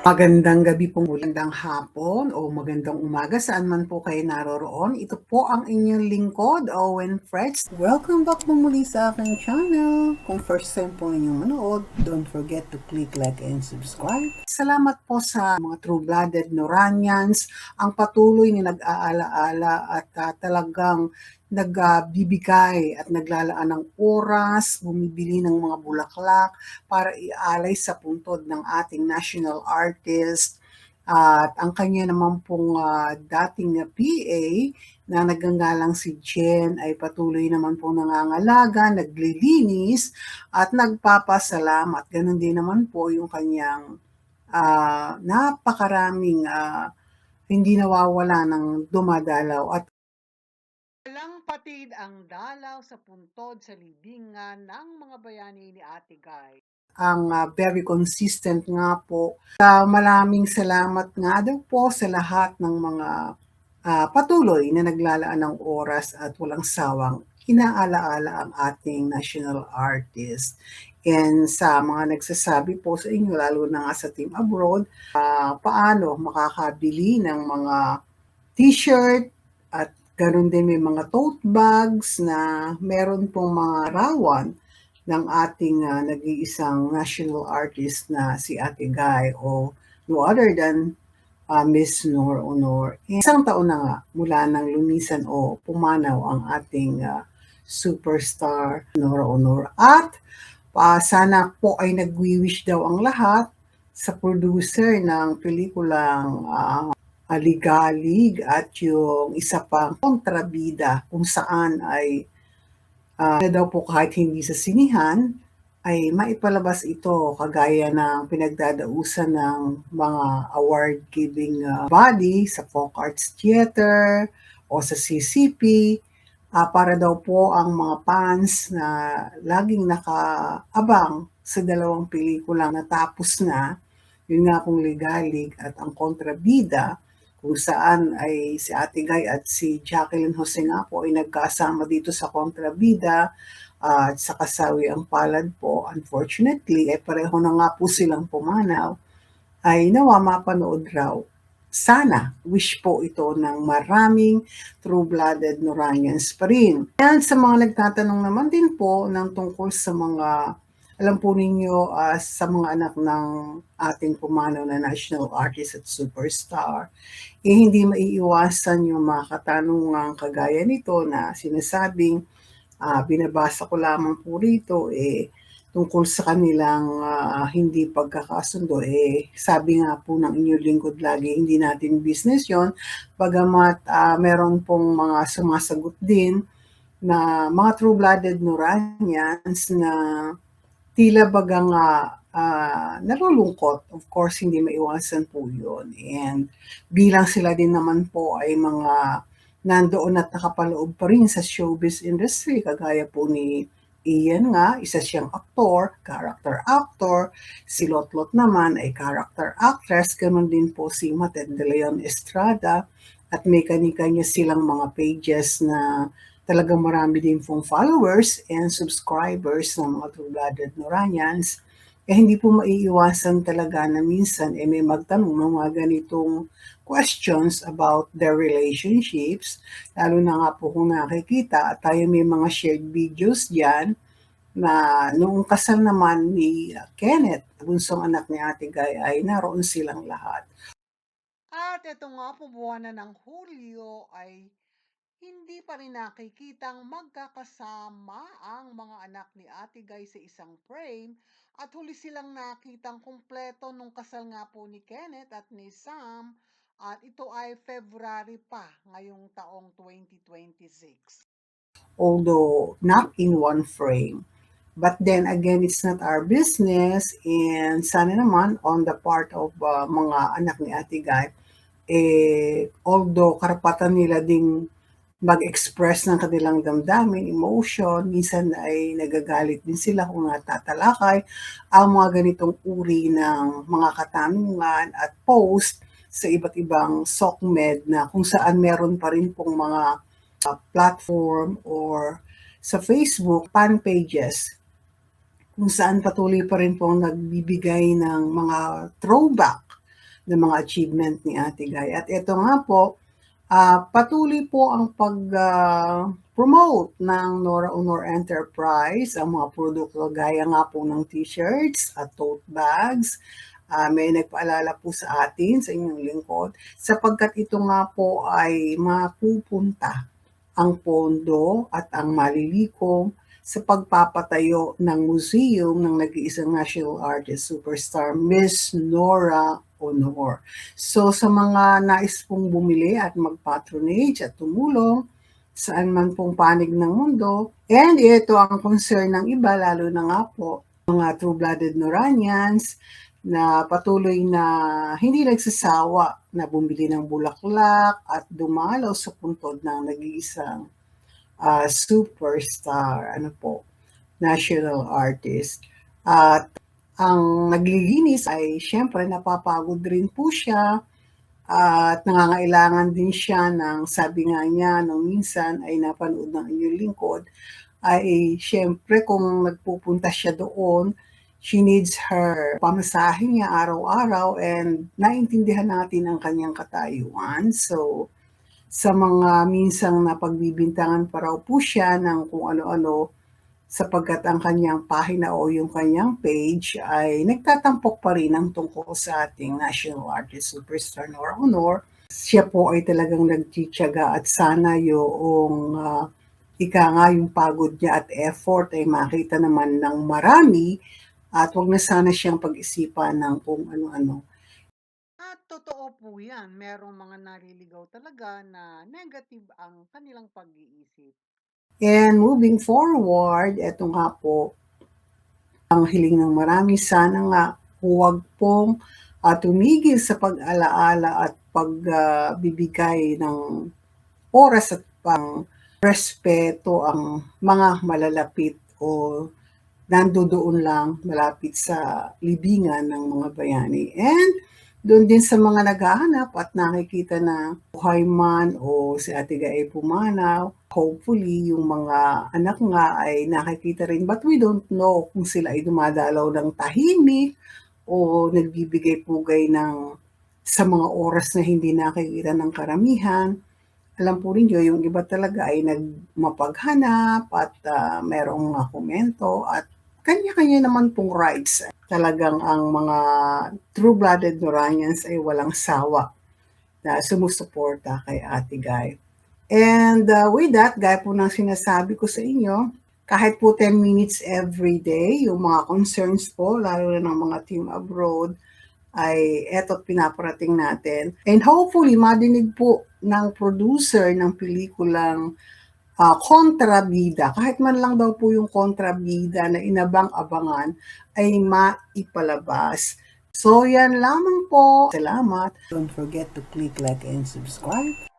Magandang gabi po, magandang hapon o magandang umaga saan man po kayo naroroon. Ito po ang inyong lingkod, Owen Freds. Welcome back po muli sa aking channel. Kung first time po ninyong manood, don't forget to click like and subscribe. Salamat po sa mga true-blooded Noranians, ang patuloy na nag-aalaala at talagang nagbibigay at naglalaan ng oras, bumibili ng mga bulaklak para ialay sa puntod ng ating national artist. At ang kanya naman pong dating na PA na nagngangalang si Jen ay patuloy naman pong nangangalaga, naglilinis at nagpapasalamat. Ganon din naman po yung kanyang napakaraming hindi nawawala ng dumadalaw at walang patid ang dalaw sa puntod sa libingan ng mga bayani ni Ate Guy. Ang very consistent nga po. Maraming salamat nga daw po sa lahat ng mga patuloy na naglalaan ng oras at walang sawang inaalaala ang ating national artist. And sa mga nagsasabi po sa inyo, lalo na nga sa team abroad, paano makakabili ng mga t-shirt at ganoon din may mga tote bags na meron pong mga rawan ng ating nag-iisang national artist na si Ate Guy o no other than Miss Nor Honor. Isang taon na nga mula nang lumisan o pumanaw ang ating superstar Nor Honor. At sana po ay nag-wish daw ang lahat sa producer ng pelikulang Ligalig at yung isa pang kontrabida kung saan ay na daw po kahit hindi sa sinihan ay maipalabas ito kagaya ng pinagdadausan ng mga award-giving body sa Folk Arts Theater o sa CCP para daw po ang mga fans na laging nakaabang sa dalawang pelikulang natapos na, yun nga kung Ligalig at ang kontrabida, kung saan ay si Ate Guy at si Jacqueline Jose nga po ay nagkasama dito sa kontrabida at sa Kasawi ang Palad po. Unfortunately, pareho na nga po silang pumanaw, ay nawa mapanood raw. Sana, wish po ito ng maraming true-blooded Noranians pa rin. Yan sa mga nagtatanong naman din po ng tungkol sa mga alam po ninyo sa mga anak ng ating pumanaw na national artist at superstar, hindi maiiwasan yung mga katanungang kagaya nito na sinasabing, binabasa ko lamang po rito, tungkol sa kanilang hindi pagkakasundo. Sabi nga po ng inyong lingkod lagi, hindi natin business yon. Bagamat meron pong mga sumasagot din na mga true-blooded Noranians na tila bagang nalulungkot. Of course, hindi maiwasan po yun. And bilang sila din naman po ay mga nandoon at nakapaloob pa rin sa showbiz industry, kagaya po ni Ian nga, isa siyang aktor, character actor. Si Lotlot naman ay character actress. Ganun din po si Matet de Leon Estrada. At may kanya-kanya silang mga pages na talagang marami din pong followers and subscribers ng mga true-blooded Noranians. Hindi po maiiwasan talaga na minsan may magtanong ng mga ganitong questions about their relationships. Lalo na nga po kung nakikita at tayo may mga shared videos dyan na noong kasal naman ni Kenneth, bunsong anak ni Ate Guy, ay naroon silang lahat. At ito nga po, buwan na ng Hulyo ay hindi pa rin nakikitang magkakasama ang mga anak ni Ate Guy sa isang frame at huli silang nakitang kumpleto nung kasal nga po ni Kenneth at ni Sam at ito ay February pa ngayong taong 2026. Although not in one frame. But then again, it's not our business and sana naman on the part of mga anak ni Ate Guy, although karapatan nila ding mag-express ng kanilang damdamin, emotion, minsan ay nagagalit din sila kung natatalakay ang mga ganitong uri ng mga katanungan at post sa iba't ibang SOCMED na kung saan meron pa rin pong mga platform or sa Facebook fan pages kung saan patuloy pa rin pong nagbibigay ng mga throwback ng mga achievement ni Ate Guy. At ito nga po, patuloy po ang pag-promote ng Nora Honor Enterprise, ang mga produkto gaya nga po ng t-shirts at tote bags. May nagpaalala po sa atin, sa inyong lingkod, sapagkat ito nga po ay mapupunta ang pondo at ang malilikom sa pagpapatayo ng museum ng nag-iisang national artist superstar, Miss Nora Honor. So sa mga nais pong bumili at mag-patronage at tumulong, saan man pong panig ng mundo, and ito ang concern ng iba, lalo na nga po mga true-blooded Noranians, na patuloy na hindi nagsasawa na bumili ng bulaklak at dumalaw sa puntod ng nag-iisang superstar, national artist. At ang naglilinis ay syempre napapagod rin po siya at nangangailangan din siya ng, sabi nga niya nung minsan ay napanood ng inyong lingkod, ay syempre kung nagpupunta siya doon, she needs her pamasahe niya araw-araw, and naintindihan natin ang kanyang katayuan. So, sa mga minsang napagbibintangan pa raw po siya ng kung ano-ano, sapagkat ang kanyang pahina o yung kanyang page ay nagtatampok pa rin ang tungkol sa ating national artist superstar Nora Honor. Siya po ay talagang nagtitiyaga at sana yung yung pagod niya at effort ay makita naman ng marami at wag na sana siyang pag-isipan ng kung ano-ano. At totoo po yan, merong mga naliligaw talaga na negative ang kanilang pag-iisip. And moving forward, eto nga po, ang hiling ng marami, sana nga huwag pong tumigil sa pag-alaala at pagbibigay ng oras at respeto ang mga malalapit o nandoon lang malapit sa libingan ng mga bayani. And doon din sa mga naghahanap at nakikita na buhay man o si Ate Guy pumanaw, hopefully yung mga anak nga ay nakikita rin, but we don't know kung sila ay dumadalaw ng tahimik o nagbibigay pugay sa mga oras na hindi nakikita ng karamihan. Alam po ninyo, yung iba talaga ay nagmapaghanap at merong mga komento at kanya-kanya naman pong rights. Talagang ang mga true-blooded Noranians ay walang sawa na sumusuporta kay Ate Guy. And with that, gaya po ng sinasabi ko sa inyo, kahit po 10 minutes every day, yung mga concerns po, lalo na ng mga team abroad, ay eto't pinaparating natin. And hopefully, madinig po ng producer ng pelikulang kontrabida, kahit man lang daw po yung kontrabida na inabang-abangan, ay maipalabas. So, yan lamang po. Salamat. Don't forget to click like and subscribe.